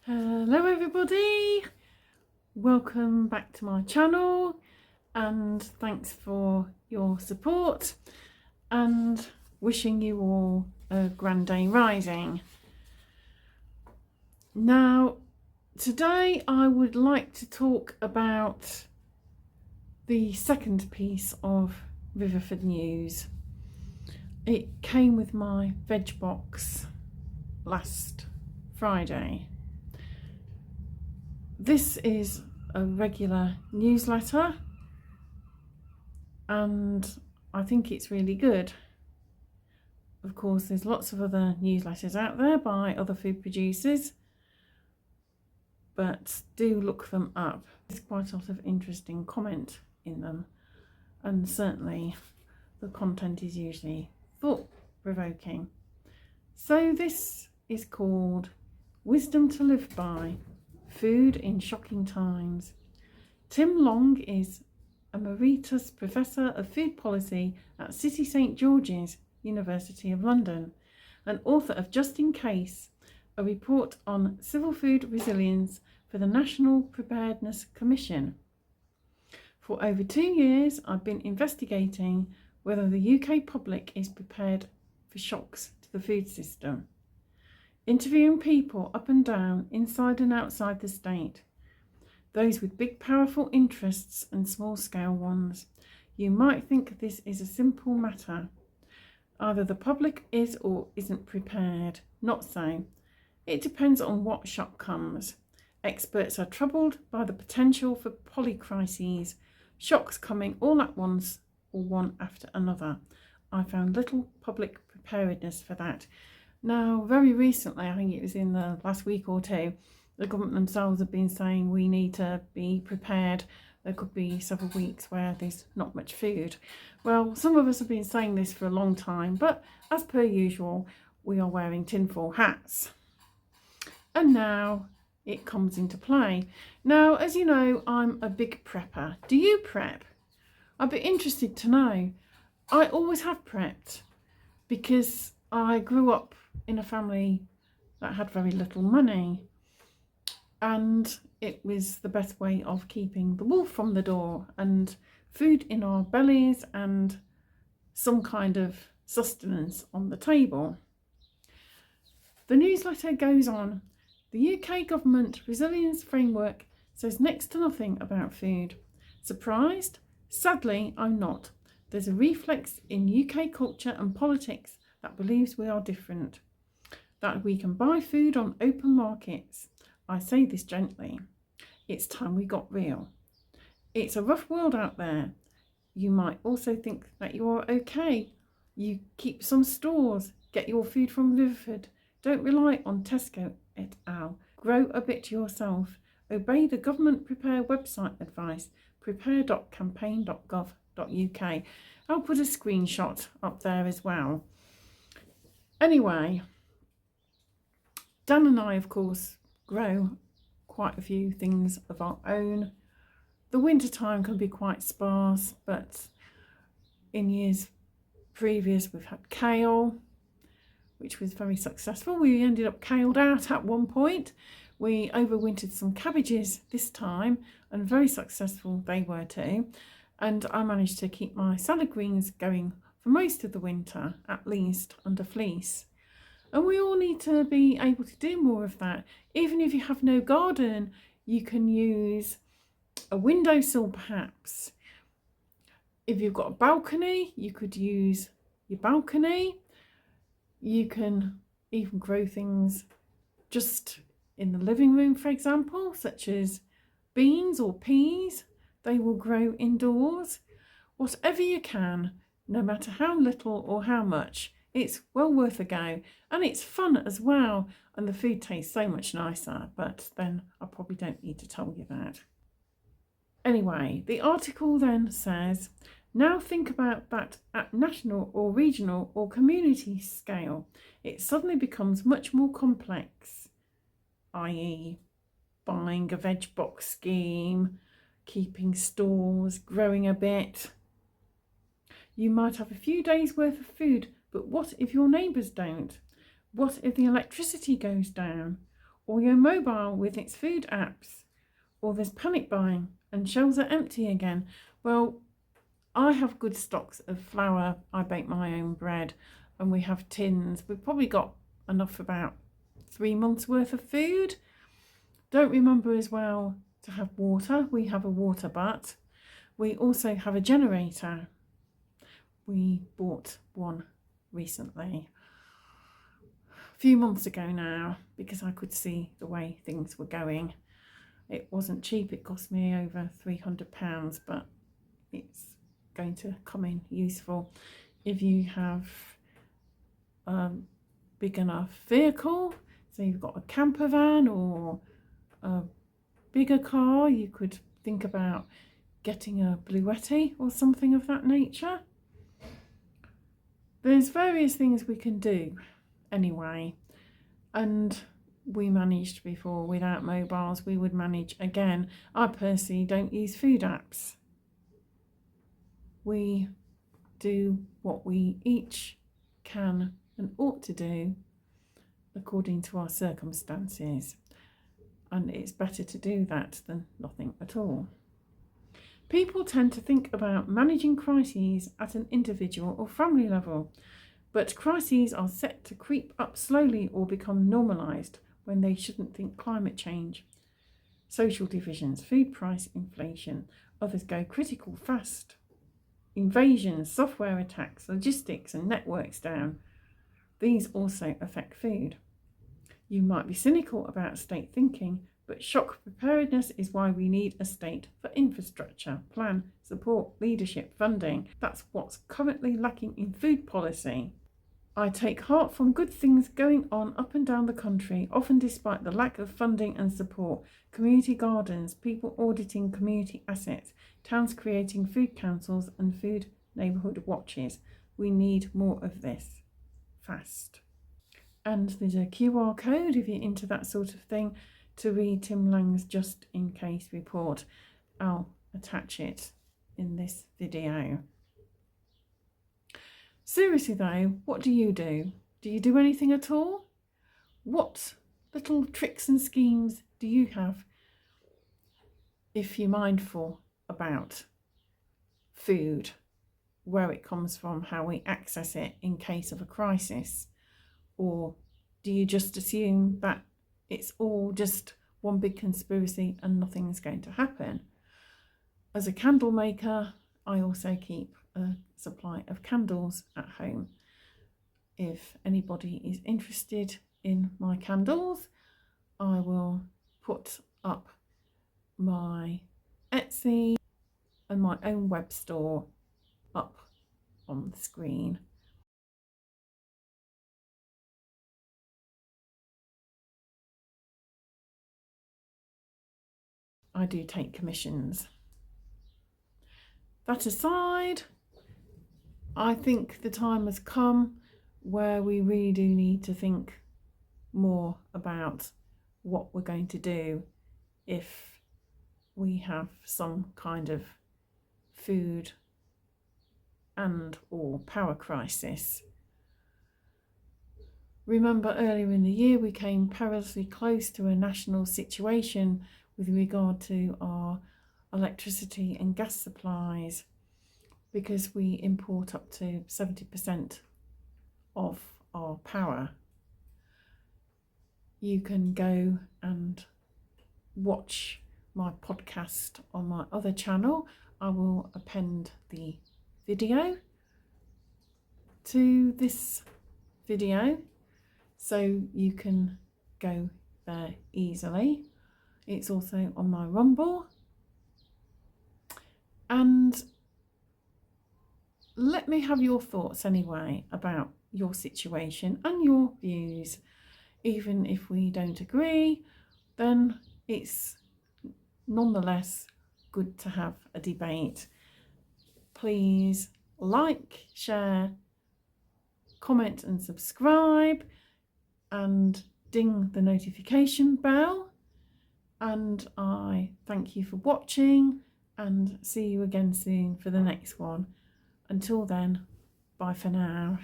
Hello everybody, welcome back to my channel and thanks for your support and wishing you all a grand day rising. Now today I would like to talk about the second piece of Riverford news. It came with my veg box last Friday. This is a regular newsletter and I think it's really good. Of course, there's lots of other newsletters out there by other food producers, but do look them up. There's quite a lot of interesting comment in them, and certainly the content is usually thought-provoking. So this is called Wisdom to Live By, Food in Shocking Times. Tim Long is Emeritus Professor of Food Policy at City St George's, University of London, and author of Just in Case, a report on civil food resilience for the National Preparedness Commission. For over 2 years, I've been investigating whether the UK public is prepared for shocks to the food system. Interviewing people up and down, inside and outside the state, those with big powerful interests and small scale ones. You might think this is a simple matter. Either the public is or isn't prepared. Not so. It depends on what shock comes. Experts are troubled by the potential for polycrises, shocks coming all at once or one after another. I found little public preparedness for that. Now, very recently, I think it was in the last week or two, the government themselves have been saying we need to be prepared. There could be several weeks where there's not much food. Well, some of us have been saying this for a long time, but as per usual, we are wearing tinfoil hats. And now it comes into play. Now, as you know, I'm a big prepper. Do you prep? I'd be interested to know. I always have prepped because I grew up in a family that had very little money, and it was the best way of keeping the wolf from the door and food in our bellies and some kind of sustenance on the table. The newsletter goes on. The UK government resilience framework says next to nothing about food. Surprised? Sadly, I'm not. There's a reflex in UK culture and politics that believes we are different, that we can buy food on open markets. I say this gently. It's time we got real. It's a rough world out there. You might also think that you're okay. You keep some stores, get your food from Riverford. Don't rely on Tesco et al. Grow a bit yourself. Obey the government prepare website advice, prepare.campaign.gov.uk. I'll put a screenshot up there as well. Anyway, Dan and I, of course, grow quite a few things of our own. The winter time can be quite sparse, but in years previous we've had kale, which was very successful. We ended up kaled out at one point. We overwintered some cabbages this time, and very successful they were too. And I managed to keep my salad greens going for most of the winter, at least under fleece. And we all need to be able to do more of that. Even if you have no garden, you can use a windowsill perhaps. If you've got a balcony, you could use your balcony. You can even grow things just in the living room, for example, such as beans or peas. They will grow indoors. Whatever you can, no matter how little or how much, it's well worth a go, and it's fun as well, and the food tastes so much nicer, but then I probably don't need to tell you that. Anyway, the article then says, now think about that at national or regional or community scale. It suddenly becomes much more complex, i.e. buying a veg box scheme, keeping stores, growing a bit. You might have a few days worth of food, but what if your neighbours don't? What if the electricity goes down? or your mobile with its food apps, or there's panic buying and shelves are empty again. Well, I have good stocks of flour. I bake my own bread, and we have tins. We've probably got enough for about 3 months worth of food. Don't remember as well to have water. We have a water butt. We also have a generator. We bought one recently, a few months ago now, because I could see the way things were going. It wasn't cheap. It cost me over £300, but it's going to come in useful. If you have a big enough vehicle, so you've got a camper van or a bigger car, you could think about getting a Bluetti or something of that nature. There's various things we can do anyway, and we managed before without mobiles. We would manage again. I personally don't use food apps. We do what we each can and ought to do according to our circumstances, and it's better to do that than nothing at all. People tend to think about managing crises at an individual or family level, but crises are set to creep up slowly or become normalised when they shouldn't. Think climate change, social divisions, food price inflation, others go critical fast, invasions, software attacks, logistics and networks down. These also affect food. You might be cynical about state thinking, but shock preparedness is why we need a state for infrastructure, plan, support, leadership, funding. That's what's currently lacking in food policy. I take heart from good things going on up and down the country, often despite the lack of funding and support. Community gardens, people auditing community assets, towns creating food councils and food neighbourhood watches. We need more of this, fast. And there's a QR code if you're into that sort of thing to read Tim Lang's Just In Case report. I'll attach it in this video. Seriously though, what do you do? Do you do anything at all? What little tricks and schemes do you have if you're mindful about food, where it comes from, how we access it in case of a crisis? Or do you just assume that it's all just one big conspiracy and nothing's going to happen? As a candle maker, I also keep a supply of candles at home. If anybody is interested in my candles, I will put up my Etsy and my own web store up on the screen. I do take commissions. That aside, I think the time has come where we really do need to think more about what we're going to do if we have some kind of food and or power crisis. Remember earlier in the year we came perilously close to a national situation with regard to our electricity and gas supplies, because we import up to 70% of our power. You can go and watch my podcast on my other channel. I will append the video to this video so you can go there easily. It's also on my Rumble. And let me have your thoughts anyway about your situation and your views. Even if we don't agree, then it's nonetheless good to have a debate. Please like, share, comment and subscribe, and ding the notification bell. And I thank you for watching and see you again soon for the next one. Until then, bye for now.